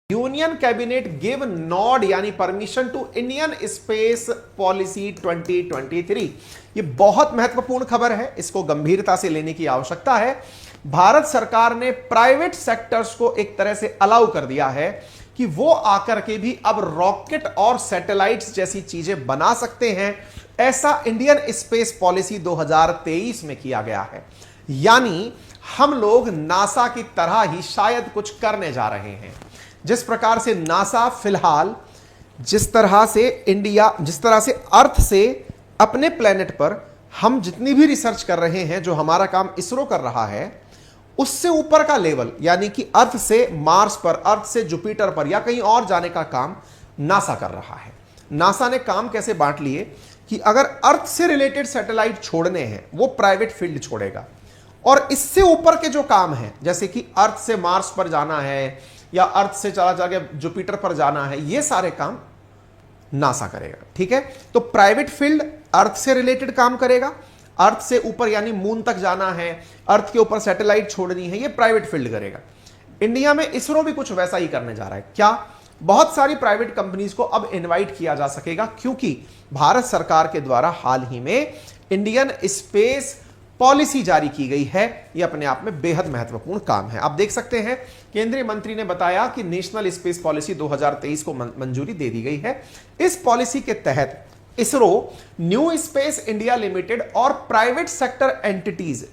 Union cabinet give nod यानी permission to Indian space policy 2023। ये बहुत महत्वपूर्ण खबर है, इसको गंभीरता से लेने की आवश्यकता है। भारत सरकार ने प्राइवेट सेक्टर्स को एक तरह से अलाउ कर दिया है कि वो आकर के भी अब रॉकेट और सैटेलाइट्स जैसी चीजें बना सकते हैं। ऐसा इंडियन स्पेस पॉलिसी 2023 में किया गया है। यानी हम लोग नासा की तरह ही शायद कुछ करने जा रहे हैं। जिस प्रकार से नासा फिलहाल जिस तरह से अर्थ से अपने प्लेनेट पर हम जितनी भी रिसर्च कर रहे हैं, जो हमारा काम इसरो कर रहा है, उससे ऊपर का लेवल यानी कि अर्थ से मार्स पर, अर्थ से जुपिटर पर या कहीं और जाने का काम नासा कर रहा है। नासा ने काम कैसे बांट लिए कि अगर अर्थ से रिलेटेड सैटेलाइट छोड़ने हैं वो प्राइवेट फील्ड छोड़ेगा, और इससे ऊपर के जो काम है जैसे कि अर्थ से मार्स पर जाना है या अर्थ से चला जाके जुपिटर पर जाना है, ये सारे काम नासा करेगा। ठीक है, तो प्राइवेट फील्ड अर्थ से रिलेटेड काम करेगा। अर्थ से ऊपर यानी मून तक जाना है, अर्थ के ऊपर सैटेलाइट छोड़नी है, ये प्राइवेट फील्ड करेगा। इंडिया में इसरो भी कुछ वैसा ही करने जा रहा है। क्या बहुत सारी प्राइवेट कंपनीज को अब इनवाइट किया जा सकेगा, क्योंकि भारत सरकार के द्वारा हाल ही में इंडियन स्पेस पॉलिसी जारी की गई है। यह अपने आप में बेहद महत्वपूर्ण काम है। आप देख सकते हैं केंद्रीय मंत्री ने बताया कि नेशनल स्पेस पॉलिसी 2023 को मंजूरी दे दी गई है। इस पॉलिसी के तहत ISRO new space India limited और प्राइवेट सेक्टर एंटिटीज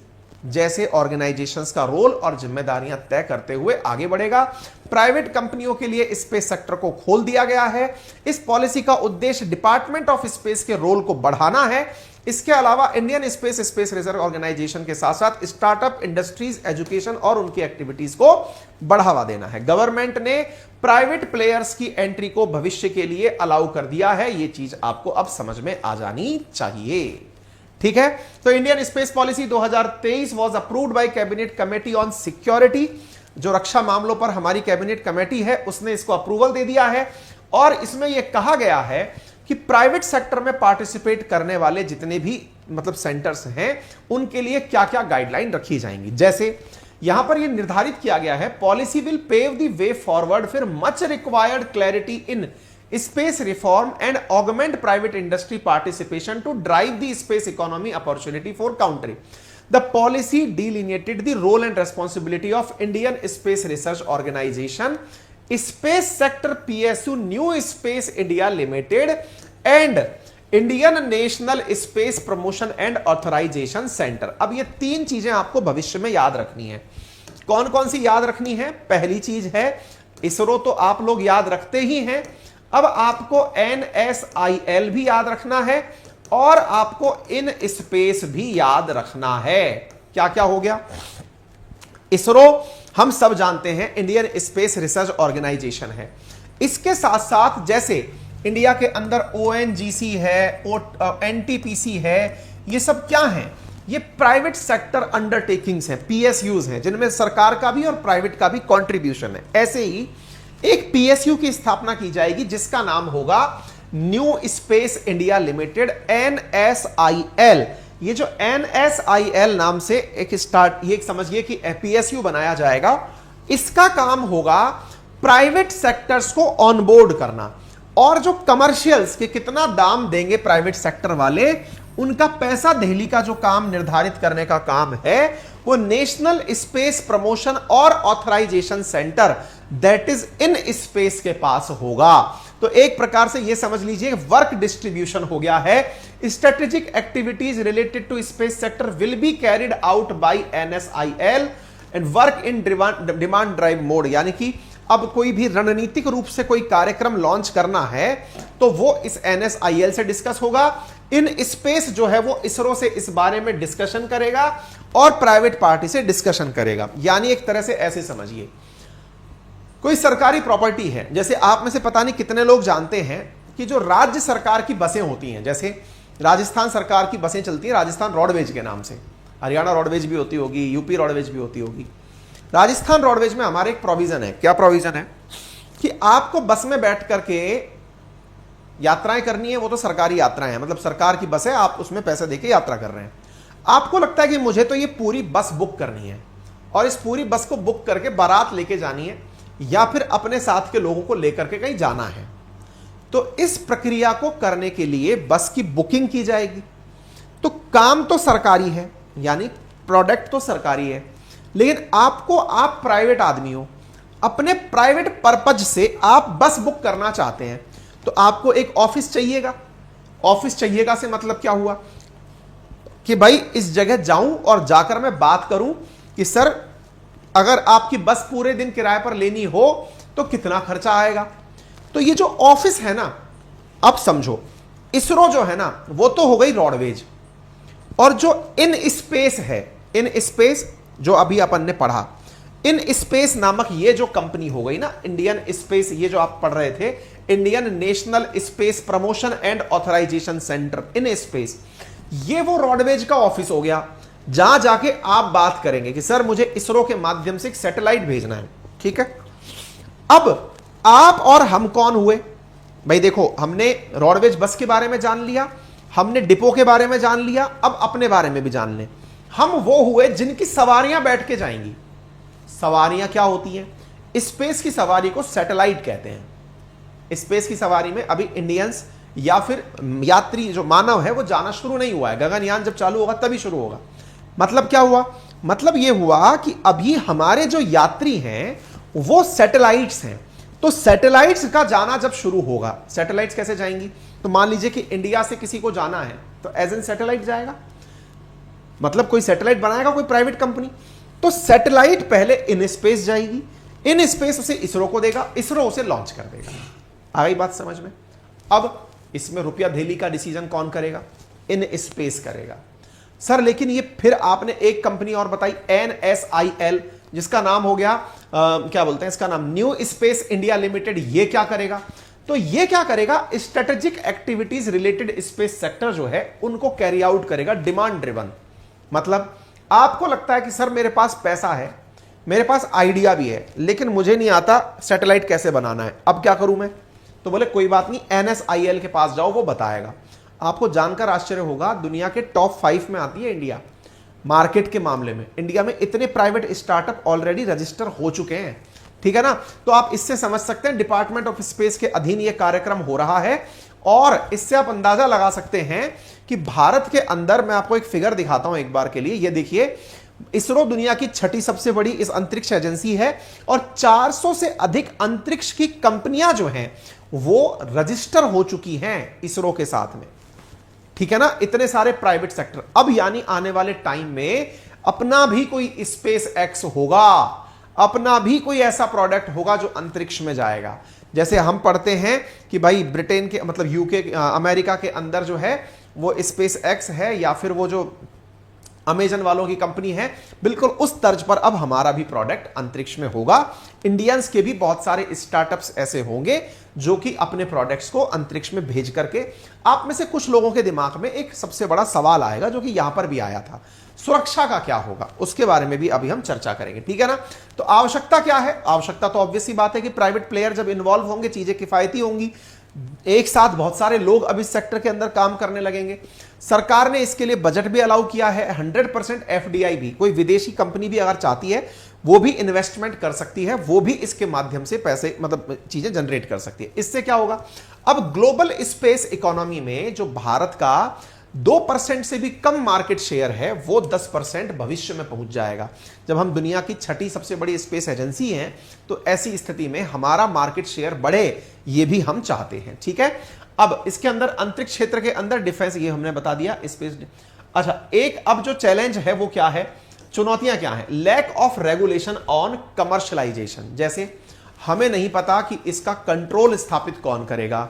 जैसे ऑर्गेनाइजेशंस का रोल और जिम्मेदारियां तय करते हुए आगे बढ़ेगा। प्राइवेट कंपनियों के लिए स्पेस सेक्टर को खोल दिया गया है। इस पॉलिसी का उद्देश्य डिपार्टमेंट ऑफ स्पेस के रोल को बढ़ाना है। इसके अलावा इंडियन स्पेस रिसर्च ऑर्गेनाइजेशन के साथ साथ स्टार्टअप, इंडस्ट्रीज, एजुकेशन और उनकी एक्टिविटीज को बढ़ावा देना है। गवर्नमेंट ने प्राइवेट प्लेयर्स की एंट्री को भविष्य के लिए अलाउ कर दिया है। यह चीज आपको अब समझ में आ जानी चाहिए। ठीक है, तो Indian space policy 2023 was approved by cabinet committee on security. जो रक्षा मामलों पर हमारी कैबिनेट कमेटी है उसने इसको अप्रूवल दे दिया है, और इसमें यह कहा गया है कि प्राइवेट सेक्टर में पार्टिसिपेट करने वाले जितने भी सेंटर्स हैं उनके लिए क्या क्या गाइडलाइन रखी जाएंगी। जैसे यहां पर यह निर्धारित किया गया है, policy will pave the way forward for much required clarity in space reform and augment private industry participation to drive the space economy opportunity for country. The policy delineated the role and responsibility of Indian space research organisation, space sector PSU, new space India limited and Indian national space promotion and authorisation centre. अब ये तीन चीजें आपको भविष्य में याद रखनी है। कौन कौन सी याद रखनी है? पहली चीज है इसरो, तो आप लोग याद रखते ही हैं। अब आपको NSIL भी याद रखना है और आपको इन स्पेस भी याद रखना है। क्या क्या हो गया? इसरो हम सब जानते हैं इंडियन स्पेस रिसर्च ऑर्गेनाइजेशन है। इसके साथ साथ जैसे इंडिया के अंदर ONGC है, NTPC है, ये सब क्या है? ये प्राइवेट सेक्टर अंडरटेकिंग्स हैं, PSUs हैं, जिनमें सरकार का भी और प्राइवेट का भी कंट्रीब्यूशन है। ऐसे ही एक PSU की स्थापना की जाएगी जिसका नाम होगा new space India limited, NSIL। ये जो NSIL नाम से एक समझिए कि PSU बनाया जाएगा। इसका काम होगा प्राइवेट सेक्टर्स को ऑनबोर्ड करना, और जो कमर्शियल्स के कितना दाम देंगे प्राइवेट सेक्टर वाले, उनका पैसा दिल्ली का जो काम निर्धारित करने का काम है वो नेशनल स्पेस प्रमोशन और authorization centre that is in space के पास होगा। तो एक प्रकार से यह समझ लीजिए वर्क डिस्ट्रीब्यूशन हो गया है। Strategic activities related to space sector will be carried out by NSIL and work in demand drive mode. यानी कि अब कोई भी रणनीतिक रूप से कोई कार्यक्रम लॉन्च करना है तो वो इस NSIL से डिस्कस होगा। इन स्पेस जो है वो इसरो से इस बारे में डिस्कशन करेगा और प्राइवेट पार्टी से डिस्कशन करेगा। यानी एक तरह से ऐसे समझिए, कोई सरकारी प्रॉपर्टी है, जैसे आप में से पता नहीं कितने लोग जानते हैं कि जो राज्य सरकार की बसें होती हैं, जैसे राजस्थान सरकार की बसें चलती हैं राजस्थान रोडवेज के नाम से, हरियाणा रोडवेज भी होती होगी, यूपी रोडवेज भी होती होगी। राजस्थान रोडवेज में हमारे एक प्रोविजन है। क्या प्रोविजन है? कि आपको बस में बैठ करके यात्राएं करनी है। वो तो सरकारी यात्राएं हैं, सरकार की बस है, आप उसमें पैसे देके यात्रा कर रहे हैं। आपको लगता है कि मुझे तो ये पूरी बस बुक करनी है और इस पूरी बस को बुक करके बारात लेके जानी है, या फिर अपने साथ के लोगों को लेकर के कहीं जाना है। तो इस प्रक्रिया को करने के लिए बस की बुकिंग की जाएगी। तो काम तो सरकारी है, यानी प्रोडक्ट तो सरकारी है, लेकिन आप प्राइवेट आदमी हो, अपने प्राइवेट पर्पज से आप बस बुक करना चाहते हैं, तो आपको एक ऑफिस चाहिएगा। ऑफिस चाहिएगा से मतलब क्या हुआ कि भाई इस जगह जाऊं और जाकर मैं बात करूं कि सर अगर आपकी बस पूरे दिन किराए पर लेनी हो तो कितना खर्चा आएगा। तो ये जो ऑफिस है ना, अब समझो इसरो जो है ना वो तो हो गई रोडवेज, और जो इन स्पेस है, इन स्पेस जो अभी अपन ने पढ़ा, इन स्पेस नामक ये जो कंपनी हो गई ना, इंडियन स्पेस, ये जो आप पढ़ रहे थे, Indian national space promotion and authorisation centre, in space, ये वो रोडवेज का ऑफिस हो गया, जहां जाके आप बात करेंगे कि सर मुझे इसरो के माध्यम से एक सैटेलाइट भेजना है। ठीक है, अब आप और हम कौन हुए भाई? देखो, हमने रोडवेज बस के बारे में जान लिया, हमने डिपो के बारे में जान लिया, अब अपने बारे में भी जान लें। हम वो हुए जिनकी सवारियां बैठ के जाएंगी। सवारियां क्या होती हैं? स्पेस की सवारी को सैटेलाइट कहते हैं। स्पेस की सवारी में अभी इंडियंस या फिर यात्री जो मानव है वो जाना शुरू नहीं हुआ है। गगनयान जब चालू होगा तभी शुरू होगा। मतलब क्या हुआ? मतलब यह हुआ कि अभी हमारे जो यात्री हैं वो सैटेलाइट्स हैं। तो सैटेलाइट्स का जाना जब शुरू होगा, सैटेलाइट्स कैसे जाएंगी? तो मान लीजिए कि इंडिया से किसी को जाना है तो एज एन सैटेलाइट जाएगा, मतलब कोई सैटेलाइट बनाएगा कोई प्राइवेट कंपनी। तो सैटेलाइट पहले इन स्पेस जाएगी, इन स्पेस उसे इसरो को देगा, इसरो उसे लॉन्च कर देगा। आ गई बात समझ में? अब इसमें रुपया धेली का डिसीजन कौन करेगा? इन स्पेस करेगा। सर लेकिन ये फिर आपने एक कंपनी और बताई NSIL, जिसका नाम हो गया क्या बोलते हैं इसका नाम, न्यू स्पेस इंडिया लिमिटेड। ये क्या करेगा? तो ये क्या करेगा? Strategic activities related space sector जो है उनको कैरी आउट करेगा, डिमांड ड्रिवन। मतलब आपको लगता है कि सर मेरे पास पैसा है, मेरे पास आइडिया भी है, लेकिन मुझे नहीं आता सैटेलाइट कैसे बनाना है, अब क्या करूं मैं? तो बोले कोई बात नहीं, NSIL के पास जाओ, वो बताएगा। आपको जानकर आश्चर्य होगा, दुनिया के टॉप 5 में आती है इंडिया मार्केट के मामले में। इंडिया में इतने प्राइवेट स्टार्टअप ऑलरेडी रजिस्टर हो चुके हैं। ठीक है ना? तो आप इससे समझ सकते हैं डिपार्टमेंट ऑफ स्पेस के अधीन यह कार्यक्रम हो रहा है। और इससे आप अंदाजा लगा सकते हैं कि भारत के अंदर, मैं आपको एक फिगर दिखाता हूं एक बार के लिए, ये देखिए, इसरो दुनिया की 6ठी सबसे बड़ी इस अंतरिक्ष एजेंसी है और 400 से अधिक अंतरिक्ष की कंपनियां जो हैं वो रजिस्टर हो चुकी हैं इसरो के साथ में। ठीक है ना? इतने सारे प्राइवेट सेक्टर। अब यानी आने वाले टाइम में अपना भी कोई स्पेस एक्स होगा, अपना भी कोई ऐसा प्रोडक्ट होगा जो अंतरिक्ष में जाएगा। जैसे हम पढ़ते हैं कि भाई ब्रिटेन के, मतलब यूके, अमेरिका के अंदर जो है वो स्पेस एक्स है, या फिर वो जो अमेजन वालों की कंपनी है, बिल्कुल उस तर्ज पर अब हमारा भी प्रोडक्ट अंतरिक्ष में होगा। इंडियंस के भी बहुत सारे स्टार्टअप्स ऐसे होंगे जो कि अपने प्रोडक्ट्स को अंतरिक्ष में भेज करके, आप में से कुछ लोगों के दिमाग में एक सबसे बड़ा सवाल आएगा जो कि यहां पर भी आया था, सुरक्षा का क्या होगा, उसके बारे में भी अभी हम चर्चा करेंगे। ठीक है ना? तो आवश्यकता क्या है? आवश्यकता तो ऑब्वियस ही बात है कि प्राइवेट प्लेयर जब इन्वॉल्व होंगे, चीजें किफायती होंगी, एक साथ बहुत सारे लोग अब इस सेक्टर के अंदर काम करने लगेंगे। सरकार ने इसके लिए बजट भी अलाउ किया है, 100% FDI भी, कोई विदेशी कंपनी भी अगर चाहती है वो भी इन्वेस्टमेंट कर सकती है, वो भी इसके माध्यम से पैसे, मतलब चीजें जनरेट कर सकती है। इससे क्या होगा? अब ग्लोबल स्पेस इकोनॉमी में जो भारत का 2% से भी कम मार्केट शेयर है वो 10% भविष्य में पहुंच जाएगा। जब हम दुनिया की 6ठी सबसे बड़ी स्पेस एजेंसी हैं तो ऐसी स्थिति में हमारा मार्केट शेयर बढ़े, ये भी हम चाहते हैं। ठीक है? अब इसके अंदर अंतरिक्ष क्षेत्र के अंदर डिफेंस, ये हमने बता दिया स्पेस। अच्छा, एक अब जो चैलेंज है वो क्या है, चुनौतियां क्या हैं? Lack of regulation on commercialization, जैसे हमें नहीं पता कि इसका कंट्रोल स्थापित कौन करेगा।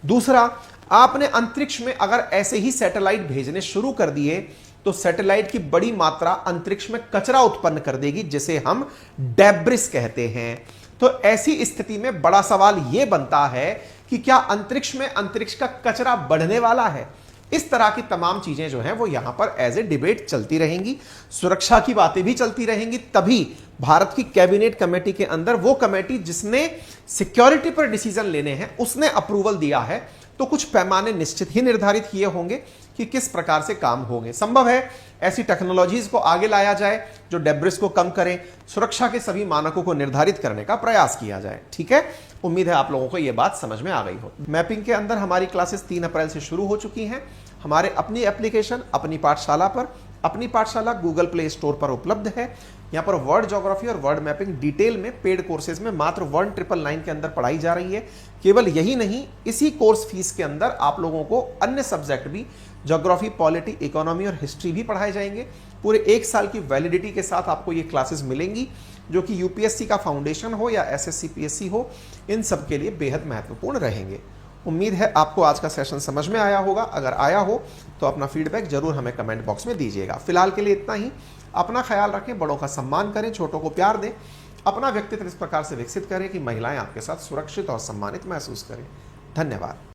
दूसरा, आपने अंतरिक्ष में अगर ऐसे ही सैटेलाइट भेजने शुरू कर दिए तो सैटेलाइट की बड़ी मात्रा अंतरिक्ष में कचरा उत्पन्न कर देगी, जिसे हम डेब्रिस कहते हैं। तो ऐसी स्थिति में बड़ा सवाल यह बनता है कि क्या अंतरिक्ष में अंतरिक्ष का कचरा बढ़ने वाला है? इस तरह की तमाम चीजें जो हैं वो यहां पर एज ए डिबेट चलती रहेंगी, सुरक्षा की बातें भी चलती रहेंगी। तभी भारत की कैबिनेट कमेटी के अंदर, वो कमेटी जिसने सिक्योरिटी पर डिसीजन लेने हैं, उसने अप्रूवल दिया है। तो कुछ पैमाने निश्चित ही निर्धारित किए होंगे कि किस प्रकार से काम होंगे। संभव है ऐसी टेक्नोलॉजीज को आगे लाया जाए जो डेब्रिस को कम करें, सुरक्षा के सभी मानकों को निर्धारित करने का प्रयास किया जाए। ठीक है, उम्मीद है आप लोगों को यह बात समझ में आ गई हो। मैपिंग के अंदर हमारी क्लासेस 3 अप्रैल से शुरू हो चुकी हैं। हमारे अपनी एप्लीकेशन अपनी पाठशाला पर, अपनी पाठशाला गूगल प्ले स्टोर पर उपलब्ध है। यहाँ पर वर्ड ज्योग्राफी और वर्ड मैपिंग डिटेल में पेड कोर्सेज में मात्र 1999 के अंदर पढ़ाई जा रही है। केवल यही नहीं, इसी कोर्स फीस के अंदर आप लोगों को अन्य सब्जेक्ट भी, ज्योग्राफी, पॉलिटी, इकोनॉमी और हिस्ट्री भी पढ़ाए जाएंगे। पूरे 1 साल की वैलिडिटी के साथ आपको ये क्लासेस मिलेंगी, जो कि यूपीएससी का फाउंडेशन हो या एसएससी पीएससी हो, इन सब के लिए बेहद महत्वपूर्ण रहेंगे। उम्मीद है आपको आज का सेशन समझ में आया होगा। अगर आया हो तो अपना फीडबैक जरूर हमें कमेंट बॉक्स में दीजिएगा। फिलहाल के लिए इतना ही। अपना ख्याल रखें, बड़ों का सम्मान करें, छोटों को प्यार दें, अपना व्यक्तित्व इस प्रकार से विकसित करें कि महिलाएं आपके साथ सुरक्षित और सम्मानित महसूस करें। धन्यवाद।